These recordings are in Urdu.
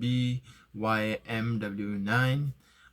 BYMW9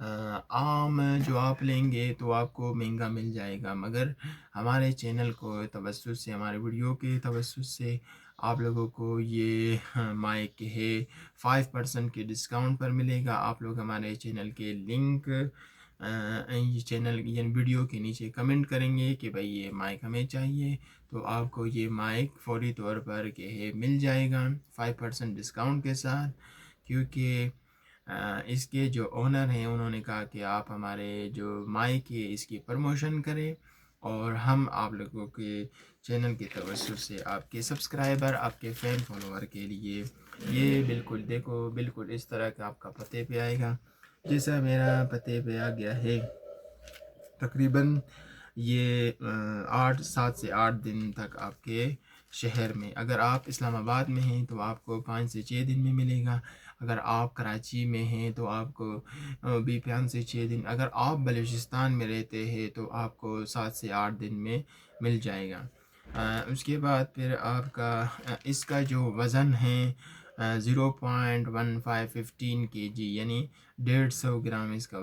عام جو آپ لیں گے تو آپ کو مہنگا مل جائے گا، مگر ہمارے چینل کو توسط سے، ہمارے ویڈیو کے توسط سے آپ لوگوں کو یہ مائک ہے 5% کے ڈسکاؤنٹ پر ملے گا۔ آپ لوگ ہمارے چینل کے لنک یہ چینل یعنی ویڈیو کے نیچے کمنٹ کریں گے کہ بھائی یہ مائک ہمیں چاہیے، تو آپ کو یہ مائک فوری طور پر کہ ہے مل جائے گا 5% ڈسکاؤنٹ کے ساتھ، کیونکہ اس کے جو اونر ہیں انہوں نے کہا کہ آپ ہمارے جو مائک ہے اس کی پروموشن کریں، اور ہم آپ لوگوں کے چینل کے توسط سے آپ کے سبسکرائبر، آپ کے فین فالوور کے لیے یہ بالکل دیکھو بالکل اس طرح کا آپ کا پتے پہ آئے گا جیسا میرا پتے پہ آ گیا ہے۔ تقریباً یہ 7 سے 8 دن تک آپ کے شہر میں، اگر آپ اسلام آباد میں ہیں تو آپ کو 5 سے 6 دن میں ملے گا، اگر آپ کراچی میں ہیں تو آپ کو بھی 5 سے 6 دن، اگر آپ بلوچستان میں رہتے ہیں تو آپ کو 7 سے 8 دن میں مل جائے گا۔ اس کے بعد پھر آپ کا اس کا جو وزن ہے 0.1515 kg یعنی 150 گرام اس کا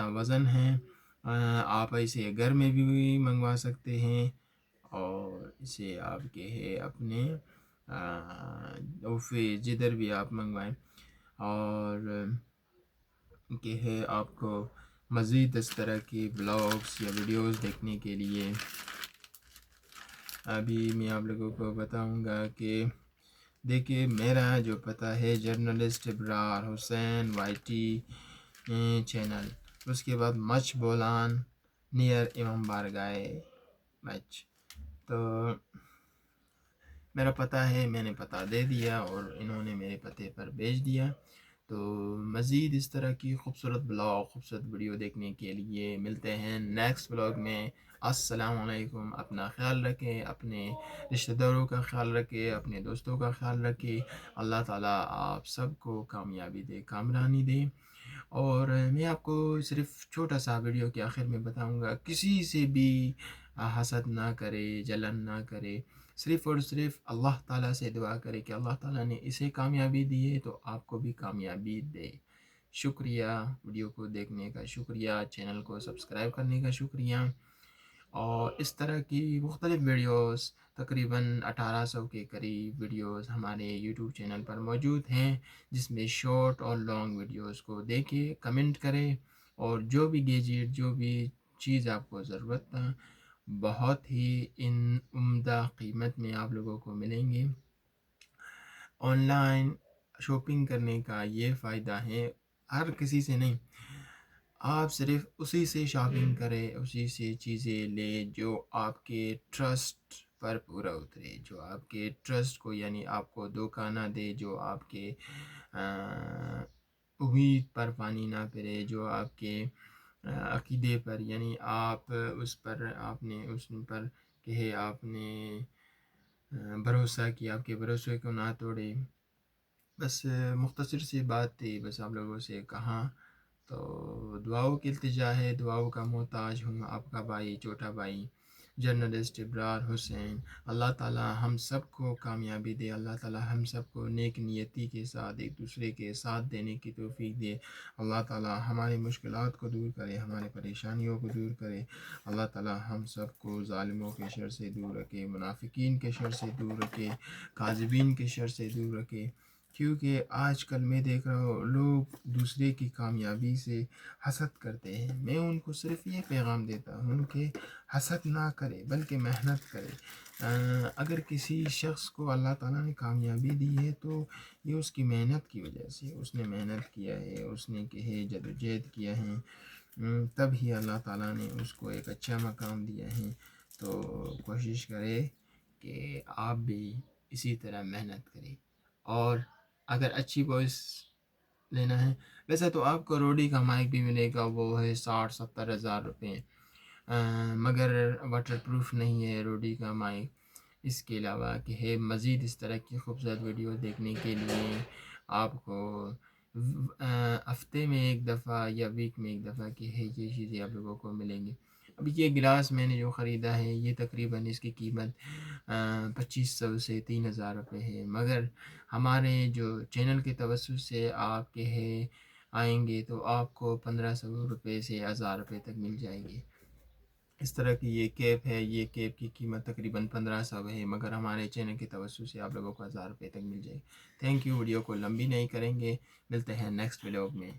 وزن ہے۔ آپ اسے گھر میں بھی منگوا سکتے ہیں، اور اسے آپ کے ہے اپنے آفس جدھر بھی آپ منگوائیں، اور کہ ہے آپ کو مزید اس طرح کی بلاگس یا ویڈیوز دیکھنے کے لیے ابھی میں آپ لوگوں کو بتاؤں گا کہ دیکھیے میرا جو پتہ ہے جرنلسٹ ابرار حسین وائی ٹی چینل، اس کے بعد مچ بولان نیئر امام بارگاہ مچ، تو میرا پتہ ہے میں نے پتہ دے دیا اور انہوں نے میرے پتے پر بھیج دیا۔ تو مزید اس طرح کی خوبصورت بلاگ، خوبصورت ویڈیو دیکھنے کے لیے ملتے ہیں نیکسٹ بلاگ میں۔ السلام علیکم، اپنا خیال رکھیں، اپنے رشتہ داروں کا خیال رکھیں، اپنے دوستوں کا خیال رکھیں۔ اللہ تعالیٰ آپ سب کو کامیابی دے، کامرانی دے۔ اور میں آپ کو صرف چھوٹا سا ویڈیو کے آخر میں بتاؤں گا، کسی سے بھی حسد نہ کرے، جلن نہ کرے، صرف اور صرف اللہ تعالیٰ سے دعا کرے کہ اللہ تعالیٰ نے اسے کامیابی دی ہے تو آپ کو بھی کامیابی دے۔ شکریہ ویڈیو کو دیکھنے کا، شکریہ چینل کو سبسکرائب کرنے کا، شکریہ۔ اور اس طرح کی مختلف ویڈیوز تقریباً 1800 کے قریب ویڈیوز ہمارے یوٹیوب چینل پر موجود ہیں، جس میں شارٹ اور لانگ ویڈیوز کو دیکھیں، کمنٹ کریں، اور جو بھی گیجٹ، جو بھی چیز آپ کو ضرورت تھا بہت ہی عمدہ قیمت میں آپ لوگوں کو ملیں گے۔ آن لائن شاپنگ کرنے کا یہ فائدہ ہے، ہر کسی سے نہیں، آپ صرف اسی سے شاپنگ کریں، اسی سے چیزیں لیں جو آپ کے ٹرسٹ پر پورا اترے، جو آپ کے ٹرسٹ کو یعنی آپ کو دھوکہ نہ دے، جو آپ کے امید پر پانی نہ پھرے، جو آپ کے عقیدے پر یعنی آپ اس پر آپ نے اس پر کہ آپ نے بھروسہ کیا، آپ کے بھروسے کو نہ توڑے۔ بس مختصر سی بات تھی، بس آپ لوگوں سے کہاں، تو دعاؤں کی التجا ہے، دعاؤں کا محتاج ہوں، آپ کا بھائی، چھوٹا بھائی جرنلسٹ ابرار حسین۔ اللہ تعالیٰ ہم سب کو کامیابی دے، اللہ تعالیٰ ہم سب کو نیک نیتی کے ساتھ ایک دوسرے کے ساتھ دینے کی توفیق دے، اللہ تعالیٰ ہماری مشکلات کو دور کرے، ہماری پریشانیوں کو دور کرے، اللہ تعالیٰ ہم سب کو ظالموں کے شر سے دور رکھے، منافقین کے شر سے دور رکھے، کاذبین کے شر سے دور رکھے، کیونکہ آج کل میں دیکھ رہا ہوں لوگ دوسرے کی کامیابی سے حسد کرتے ہیں۔ میں ان کو صرف یہ پیغام دیتا ہوں کہ حسد نہ کرے بلکہ محنت کرے۔ اگر کسی شخص کو اللہ تعالیٰ نے کامیابی دی ہے تو یہ اس کی محنت کی وجہ سے، اس نے محنت کیا ہے، اس نے کہ ہے جدوجہد کیا ہے، تب ہی اللہ تعالیٰ نے اس کو ایک اچھا مقام دیا ہے۔ تو کوشش کرے کہ آپ بھی اسی طرح محنت کریں، اور اگر اچھی وائس لینا ہے، ویسے تو آپ کو روڈی کا مائک بھی ملے گا، وہ ہے 60-70 ہزار روپے، مگر واٹر پروف نہیں ہے روڈی کا مائک۔ اس کے علاوہ کہ ہے مزید اس طرح کی خوبصورت ویڈیو دیکھنے کے لیے آپ کو ہفتے میں ایک دفعہ یا ویک میں ایک دفعہ کہ ہے یہ چیزیں آپ لوگوں کو ملیں گی۔ اب یہ گلاس میں نے جو خریدا ہے یہ تقریباً اس کی قیمت 2500 سے 3000 روپے ہے، مگر ہمارے جو چینل کے توسط سے آپ کے ہے آئیں گے تو آپ کو 1500 روپے سے 1000 روپے تک مل جائے گی۔ اس طرح کی یہ کیپ ہے، یہ کیپ کی قیمت تقریباً 1500 ہے، مگر ہمارے چینل کی توسط سے آپ لوگوں کو 1000 روپے تک مل جائے گی۔ تھینک یو، ویڈیو کو لمبی نہیں کریں گے، ملتے ہیں نیکسٹ ولاگ میں۔